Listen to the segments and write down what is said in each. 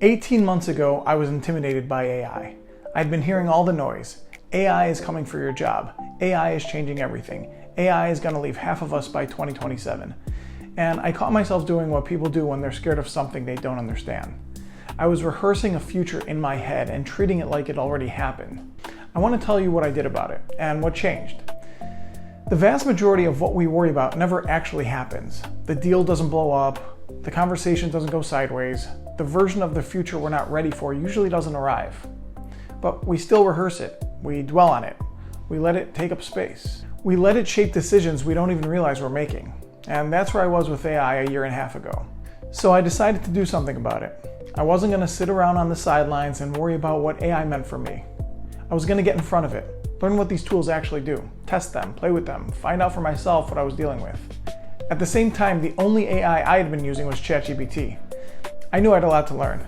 18 months ago, I was intimidated by AI. I'd been hearing all the noise. AI is coming for your job. AI is changing everything. AI is going to leave half of us by 2027. And I caught myself doing what people do when they're scared of something they don't understand. I was rehearsing a future in my head and treating it like it already happened. I want to tell you what I did about it and what changed. The vast majority of what we worry about never actually happens. The deal doesn't blow up. The conversation doesn't go sideways. The version of the future we're not ready for usually doesn't arrive. But we still rehearse it. We dwell on it. We let it take up space. We let it shape decisions we don't even realize we're making. And that's where I was with AI a year and a half ago. So I decided to do something about it. I wasn't going to sit around on the sidelines and worry about what AI meant for me. I was going to get in front of it, learn what these tools actually do, test them, play with them, find out for myself what I was dealing with. At the same time, the only AI I had been using was ChatGPT. I knew I had a lot to learn.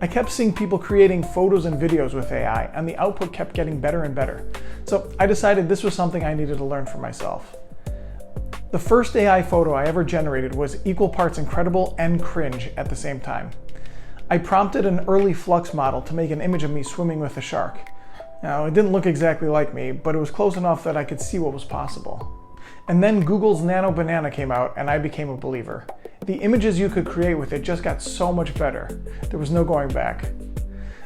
I kept seeing people creating photos and videos with AI, and the output kept getting better and better. So I decided this was something I needed to learn for myself. The first AI photo I ever generated was equal parts incredible and cringe at the same time. I prompted an early Flux model to make an image of me swimming with a shark. Now, it didn't look exactly like me, but it was close enough that I could see what was possible. And then Google's Nano Banana came out and I became a believer. The images you could create with it just got so much better. There was no going back.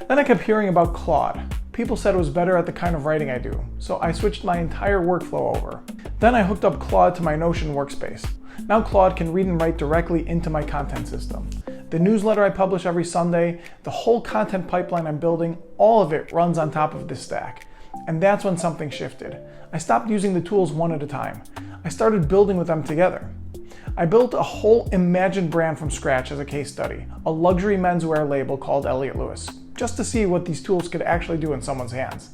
Then I kept hearing about Claude. People said it was better at the kind of writing I do, so I switched my entire workflow over. Then I hooked up Claude to my Notion workspace. Now Claude can read and write directly into my content system. The newsletter I publish every Sunday, the whole content pipeline I'm building, all of it runs on top of this stack. And that's when something shifted. I stopped using the tools one at a time. I started building with them together. I built a whole imagined brand from scratch as a case study, a luxury menswear label called Elliot, just to see what these tools could actually do in someone's hands.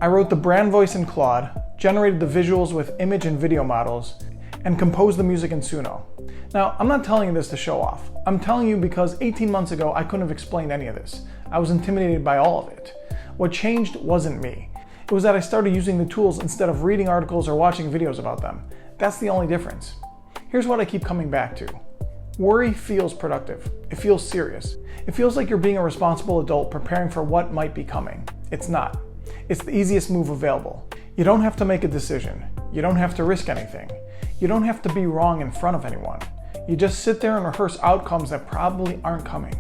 I wrote the brand voice in Claude, generated the visuals with image and video models, and composed the music in Suno. Now, I'm not telling you this to show off. I'm telling you because 18 months ago, I couldn't have explained any of this. I was intimidated by all of it. What changed wasn't me. It was that I started using the tools instead of reading articles or watching videos about them. That's the only difference. Here's what I keep coming back to. Worry feels productive. It feels serious. It feels like you're being a responsible adult preparing for what might be coming. It's not. It's the easiest move available. You don't have to make a decision. You don't have to risk anything. You don't have to be wrong in front of anyone. You just sit there and rehearse outcomes that probably aren't coming.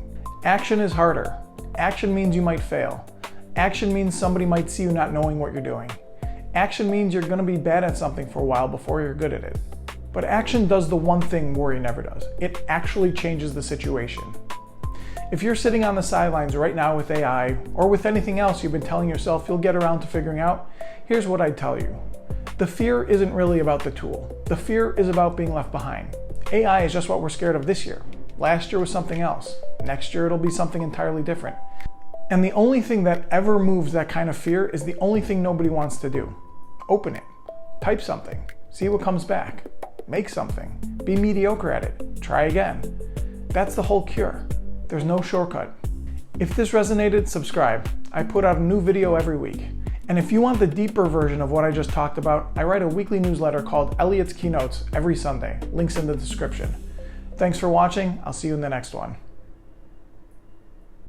Action is harder. Action means you might fail. Action means somebody might see you not knowing what you're doing. Action means you're going to be bad at something for a while before you're good at it. But action does the one thing worry never does. It actually changes the situation. If you're sitting on the sidelines right now with AI, or with anything else you've been telling yourself you'll get around to figuring out, here's what I'd tell you. The fear isn't really about the tool. The fear is about being left behind. AI is just what we're scared of this year. Last year was something else. Next year it'll be something entirely different. And the only thing that ever moves that kind of fear is the only thing nobody wants to do. Open it. Type something. See what comes back. Make something. Be mediocre at it. Try again. That's the whole cure. There's no shortcut. If this resonated, subscribe. I put out a new video every week. And if you want the deeper version of what I just talked about, I write a weekly newsletter called Elliot's Keynotes every Sunday. Links in the description. Thanks for watching. I'll see you in the next one.